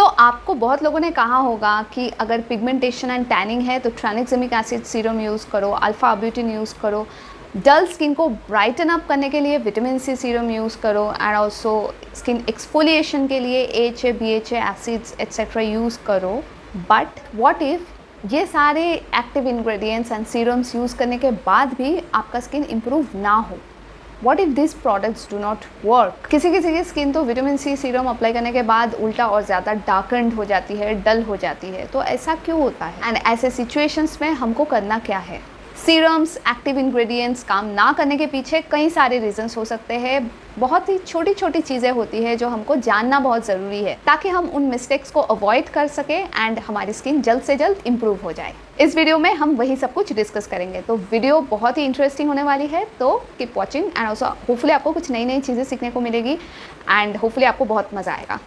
आपको बहुत लोगों ने कहा होगा कि अगर पिगमेंटेशन एंड टैनिंग है तो ट्रांक्सिमिक एसिड सीरम यूज़ करो, अल्फा अब्यूटिन यूज़ करो, डल स्किन को ब्राइटन अप करने के लिए विटामिन सी सीरम यूज़ करो, एंड ऑल्सो स्किन एक्सफोलिएशन के लिए AHA BHA acids etcetera use करो। बट व्हाट इफ़ ये सारे active ingredients and serums use करने के बाद भी आपका स्किन इम्प्रूव ना हो? What if these products do not work? किसी किसी की स्किन तो विटामिन सी सीरम अप्लाई करने के बाद उल्टा और ज़्यादा डार्कन्ड हो जाती है, डल हो जाती है। तो ऐसा क्यों होता है एंड ऐसे सिचुएशंस में हमको करना क्या है? सीरम्स, एक्टिव इंग्रेडिएंट्स काम ना करने के पीछे कई सारे रीजंस हो सकते हैं। बहुत ही छोटी छोटी चीज़ें होती है जो हमको जानना बहुत ज़रूरी है ताकि हम उन मिस्टेक्स को अवॉइड कर सकें एंड हमारी स्किन जल्द से जल्द इम्प्रूव हो जाए। इस वीडियो में हम वही सब कुछ डिस्कस करेंगे, तो वीडियो बहुत ही इंटरेस्टिंग होने वाली है। तो keep watching and also hopefully आपको कुछ नई नई चीज़ें सीखने को मिलेगी एंड होपफुली आपको बहुत मज़ा आएगा।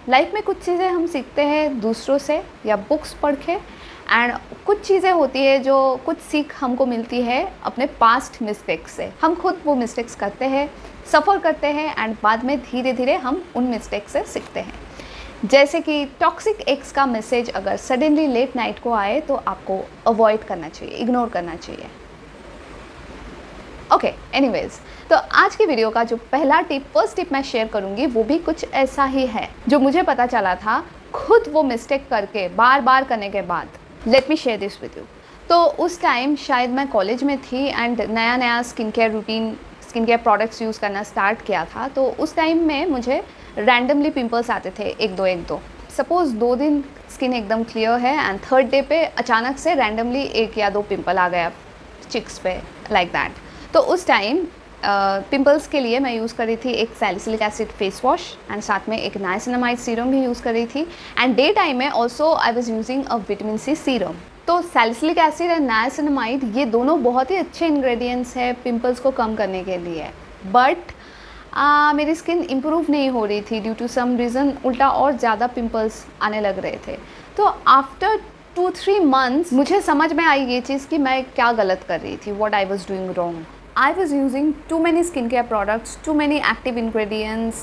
लाइफ में कुछ चीज़ें हम सीखते हैं दूसरों से या बुक्स पढ़ के, एंड कुछ चीज़ें होती है जो कुछ सीख हमको मिलती है अपने पास्ट मिस्टेक्स से। हम खुद वो मिस्टेक्स करते हैं, सफ़र करते हैं एंड बाद में धीरे धीरे हम उन मिस्टेक्स से सीखते हैं। जैसे कि टॉक्सिक एक्स का मैसेज अगर सडनली लेट नाइट को आए तो आपको अवॉइड करना चाहिए, इग्नोर करना चाहिए। ओके, एनीवेज, तो आज की वीडियो का जो फर्स्ट टिप मैं शेयर करूंगी वो भी कुछ ऐसा ही है जो मुझे पता चला था खुद वो मिस्टेक करके बार बार करने के बाद। Let me share this with you. तो उस टाइम शायद मैं कॉलेज में थी एंड नया नया स्किन केयर प्रोडक्ट्स यूज़ करना स्टार्ट किया था। तो उस टाइम में मुझे रैंडमली पिंपल्स आते थे, एक दो। सपोज़ 2 दिन स्किन एकदम क्लियर है एंड थर्ड डे पे अचानक से रैंडमली 1 या 2 पिंपल आ गया चिक्स पे, लाइक दैट। तो उस टाइम पिंपल्स के लिए मैं यूज़ कर रही थी एक salicylic acid face wash and साथ में एक नाइसिनामाइड सीरम भी यूज़ कर रही थी, एंड डे टाइम में also I was using a vitamin C serum. तो सैलिसिलिक एसिड एंड नाइसिनामाइड ये दोनों बहुत ही अच्छे इंग्रेडिएंट्स हैं पिंपल्स को कम करने के लिए। बट मेरी स्किन इम्प्रूव नहीं हो रही थी ड्यू टू सम रीज़न, उल्टा और ज़्यादा पिंपल्स आने लग रहे थे। तो आफ्टर 2-3 मंथ्स मुझे समझ में आई ये चीज़ कि मैं क्या गलत कर रही थी, what I was doing wrong. I was using too many skincare products, too many active ingredients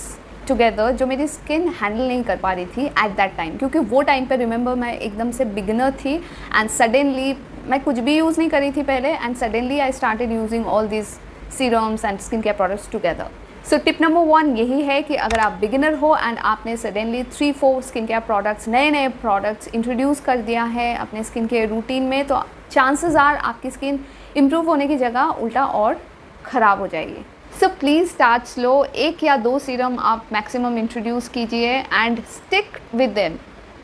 together जो मेरी स्किन हैंडल नहीं कर पा रही थी एट दैट टाइम, क्योंकि वो टाइम पे रिमेंबर मैं एकदम से बिगिनर थी एंड सडनली मैं कुछ भी यूज़ नहीं करी थी पहले, and suddenly I started using all this serums and skin care products together. So tip number 1 यही है कि अगर आप बिगिनर हो एंड आपने सडनली 3-4 स्किन केयर प्रोडक्ट्स, नए प्रोडक्ट्स इंट्रोड्यूस कर दिया है अपने स्किन केयर रूटीन में, तो चांसेस आर आपकी स्किन इम्प्रूव होने की जगह उल्टा और ख़राब हो जाएगी। सो प्लीज़ स्टार्ट स्लो, 1 या 2 सीरम आप मैक्सिमम इंट्रोड्यूस कीजिए and stick with them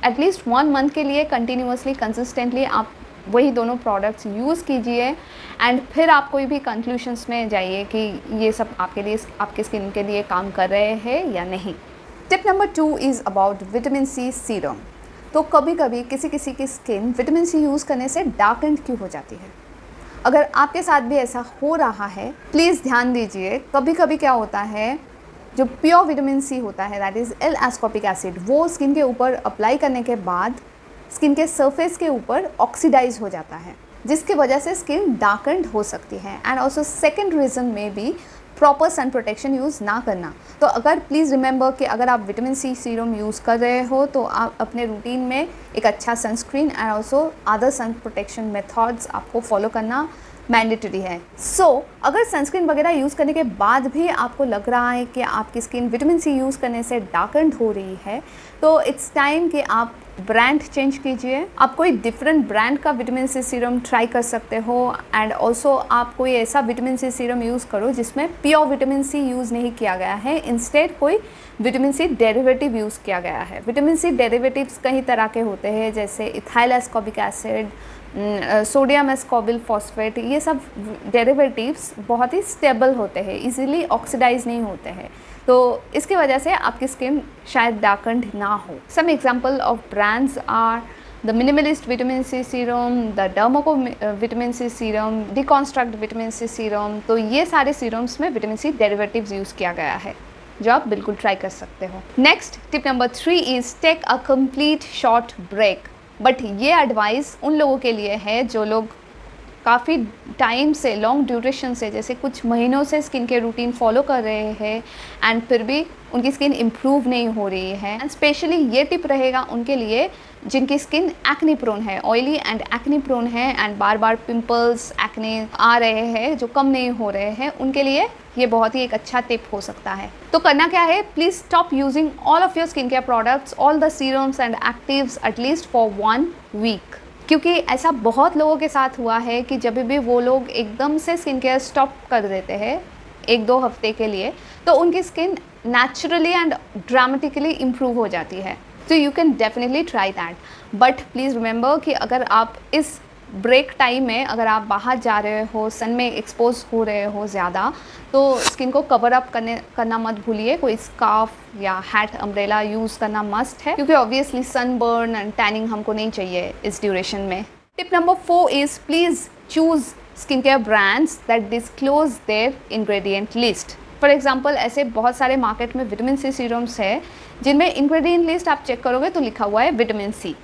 at least 1 month के लिए कंटिन्यूसली, कंसिस्टेंटली आप वही दोनों प्रोडक्ट्स यूज़ कीजिए एंड फिर आप कोई भी कंक्लूशंस में जाइए कि ये सब आपके लिए, आपके स्किन के लिए काम कर रहे हैं या नहीं। Tip number 2 is about vitamin C serum. तो कभी कभी किसी की स्किन विटामिन सी यूज़ करने से डार्कन्ड क्यों हो जाती है? अगर आपके साथ भी ऐसा हो रहा है प्लीज़ ध्यान दीजिए। कभी कभी क्या होता है, जो प्योर विटामिन सी होता है दैट इज़ L-ascorbic एसिड, वो स्किन के ऊपर अप्लाई करने के बाद स्किन के सरफेस के ऊपर ऑक्सीडाइज हो जाता है, जिसकी वजह से स्किन डार्कन्ड हो सकती है। एंड ऑल्सो सेकेंड रीज़न में भी प्रॉपर सन प्रोटेक्शन यूज़ ना करना। तो अगर प्लीज़ रिमेंबर कि अगर आप विटामिन सी सीरम यूज़ कर रहे हो तो आप अपने रूटीन में एक अच्छा sunscreen and also other sun protection methods आपको फॉलो करना मैंडेटरी है। अगर सनस्क्रीन वगैरह यूज़ करने के बाद भी आपको लग रहा है कि आपकी स्किन विटामिन सी यूज़ करने से डार्कन्ड हो रही है, तो इट्स टाइम कि आप ब्रांड चेंज कीजिए। आप कोई डिफरेंट ब्रांड का विटामिन सी सीरम ट्राई कर सकते हो एंड ऑल्सो आप कोई ऐसा विटामिन सी सीरम यूज़ करो जिसमें प्योर विटामिन सी यूज़ नहीं किया गया है, इंस्टेड कोई विटामिन सी डेरिवेटिव यूज़ किया गया है। विटामिन सी डेरिवेटिव्स कई तरह के होते हैं, जैसे ethyl ascorbic acid, sodium ascorbyl phosphate. ये सब डेरिवेटिव्स बहुत ही स्टेबल होते हैं, इजीली ऑक्सीडाइज नहीं होते हैं, तो इसकी वजह से आपकी स्किन शायद डार्कन्ड ना हो। Some example of brands are the minimalist vitamin C serum, the Dermaco vitamin C serum, deconstruct vitamin C serum. तो ये सारे सीरम्स में विटामिन सी डेरिवेटिव्स यूज़ किया गया है, जो आप बिल्कुल ट्राई कर सकते हो। Next tip number 3 is take a complete short break. But ये एडवाइस उन लोगों के लिए है जो लोग काफ़ी टाइम से, लॉन्ग ड्यूरेशन से, जैसे कुछ महीनों से स्किन केयर रूटीन फॉलो कर रहे हैं एंड फिर भी उनकी स्किन इम्प्रूव नहीं हो रही है। एंड स्पेशली ये टिप रहेगा उनके लिए जिनकी स्किन एक्ने प्रोन है, ऑयली एंड एक्ने प्रोन है एंड बार बार पिंपल्स, एक्ने आ रहे हैं जो कम नहीं हो रहे हैं, उनके लिए ये बहुत ही एक अच्छा टिप हो सकता है। तो करना क्या है, please stop using all of your skin care products, all the serums and actives at least for 1 week. क्योंकि ऐसा बहुत लोगों के साथ हुआ है कि जब भी वो लोग एकदम से स्किन केयर स्टॉप कर देते हैं 1-2 हफ्ते के लिए, तो उनकी skin naturally and dramatically improve हो जाती है। तो you can definitely try that, but please remember कि अगर आप इस ब्रेक टाइम में अगर आप बाहर जा रहे हो, सन में एक्सपोज हो रहे हो ज़्यादा, तो स्किन को कवर अप करना मत भूलिए। कोई स्कार्फ या हैट, अम्ब्रेला यूज़ करना मस्ट है, क्योंकि ऑब्वियसली सनबर्न एंड टैनिंग हमको नहीं चाहिए इस ड्यूरेशन में। Tip number 4 is please choose skin care brands that disclose there ingredient list. For example, ऐसे बहुत सारे मार्केट में विटामिन सी सीरम्स है जिनमें इंग्रेडिएंट लिस्ट आप चेक करोगे तो लिखा हुआ है विटामिन सी,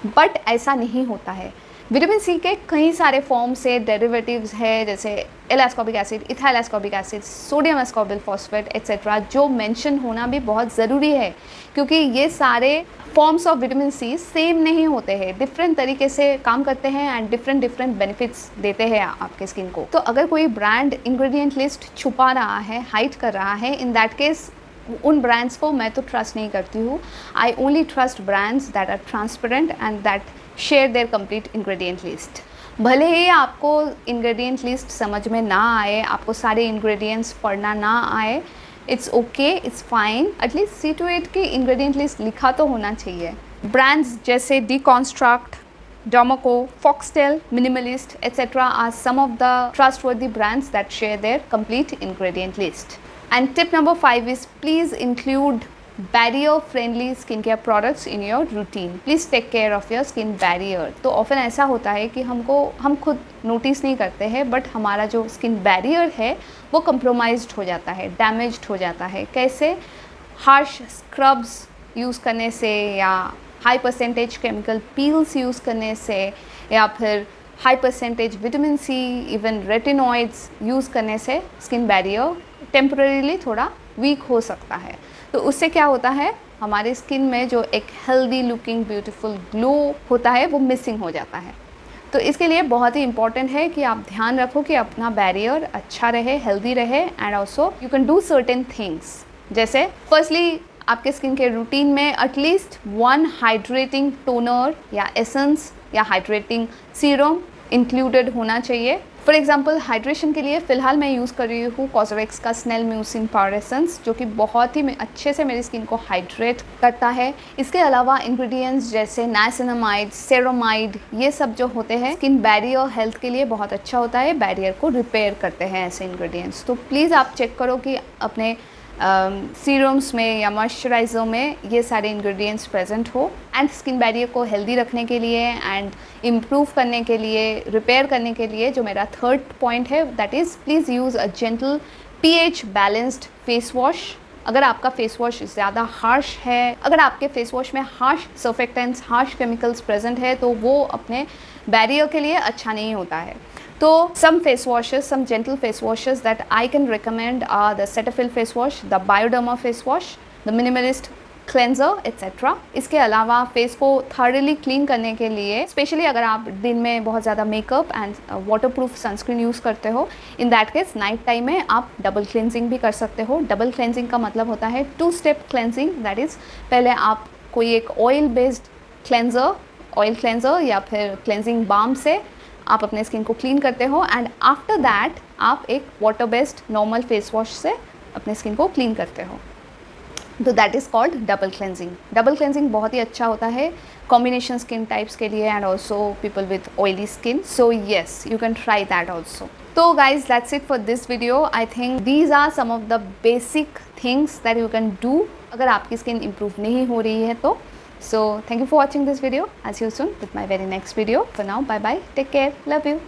बट ऐसा नहीं होता है। विटामिन सी के कई सारे फॉर्म से डेरिवेटिव्स है, जैसे L ascorbic acid, ethyl ascorbic acid, sodium ascorbyl phosphate etcetera, जो मेंशन होना भी बहुत ज़रूरी है, क्योंकि ये सारे forms of vitamin C same नहीं होते हैं, डिफरेंट तरीके से काम करते हैं एंड डिफरेंट बेनिफिट्स देते हैं आपके स्किन को। तो अगर कोई ब्रांड इंग्रेडिएंट लिस्ट छुपा रहा है, हाइड कर रहा है, इन दैट केस उन ब्रांड्स को मैं तो ट्रस्ट नहीं करती हूँ। I only trust brands that are transparent and that share their complete ingredient list. भले ही आपको इंग्रेडिएंट लिस्ट समझ में ना आए, आपको सारे इंग्रेडिएंट्स पढ़ना ना आए, it's okay, it's fine, at least see to it की इंग्रेडिएंट लिस्ट लिखा तो होना चाहिए। ब्रांड्स जैसे deconstruct, Dermaco, Foxtale, minimalist etcetera are some of the trustworthy brands that share their complete ingredient list. And tip number 5 is please include barrier friendly skincare products in your routine. Please take care of your skin barrier. तो often ऐसा होता है कि हम खुद notice नहीं करते हैं, बट हमारा जो स्किन बैरियर है वो कंप्रोमाइज्ड हो जाता है, डैमेज्ड हो जाता है। कैसे? हार्श स्क्रब्स यूज़ करने से, या high percentage chemical peels use करने से, या फिर high percentage vitamin C, even retinoids use करने से स्किन बैरियर टेम्परेरीली थोड़ा वीक हो सकता है। तो उससे क्या होता है, हमारे स्किन में जो एक हेल्दी लुकिंग ब्यूटीफुल ग्लो होता है वो मिसिंग हो जाता है। तो इसके लिए बहुत ही इंपॉर्टेंट है कि आप ध्यान रखो कि अपना बैरियर अच्छा रहे, हेल्दी रहे, and also you can do certain things. जैसे फर्स्टली आपके स्किन के रूटीन में एटलीस्ट 1 हाइड्रेटिंग टोनर या एसेंस या हाइड्रेटिंग सीरम इंक्लूडेड होना चाहिए। फॉर एग्जाम्पल, हाइड्रेशन के लिए फ़िलहाल मैं यूज़ कर रही हूँ कॉस्मेटिक्स का स्नेल म्यूसिन पावर एसेंस, जो कि बहुत ही अच्छे से मेरी स्किन को हाइड्रेट करता है। इसके अलावा इंग्रेडिएंट्स जैसे नाइसिनामाइड, सेरामाइड, ये सब जो होते हैं स्किन बैरियर हेल्थ के लिए बहुत अच्छा होता है, बैरियर को रिपेयर करते हैं ऐसे इंग्रेडिएंट्स। तो प्लीज़ आप चेक करो कि अपने सीरम्स में या मॉइस्चराइज़र में ये सारे इंग्रेडिएंट्स प्रेजेंट हो। एंड स्किन बैरियर को हेल्दी रखने के लिए एंड इम्प्रूव करने के लिए, रिपेयर करने के लिए, जो मेरा 3rd पॉइंट है, that is please use a gentle pH balanced face wash. अगर आपका फेस वॉश ज़्यादा हार्श है, अगर आपके फेस वॉश में harsh surfactants, harsh chemicals present है, तो वो अपने बैरियर के लिए अच्छा नहीं होता है। तो some face washes, some gentle face washes that I can recommend are the Cetaphil face wash, the Bioderma face wash, the Minimalist cleanser etc. इसके अलावा फेस को thoroughly क्लीन करने के लिए, स्पेशली अगर आप दिन में बहुत ज़्यादा makeup and waterproof sunscreen use करते हो, इन दैट केस नाइट टाइम में आप डबल क्लेंजिंग भी कर सकते हो। डबल क्लेंजिंग का मतलब होता है 2-step क्लेंजिंग, दैट इज़ पहले आप कोई एक ऑयल बेस्ड क्लेंजर या फिर क्लेंजिंग बाम से आप अपने स्किन को क्लीन करते हो, एंड आफ्टर दैट आप एक water based normal face wash से अपने स्किन को क्लीन करते हो। तो that is called double cleansing. Double cleansing बहुत ही अच्छा होता है कॉम्बिनेशन स्किन टाइप्स के लिए and also people with oily skin. So yes, you can try that also. तो guys, that's it for this video. I think these are some of the basic things that you can do अगर आपकी skin improve नहीं हो रही है तो। So thank you for watching this video. I'll see you soon with my very next video. For now, bye bye. Take care. Love you.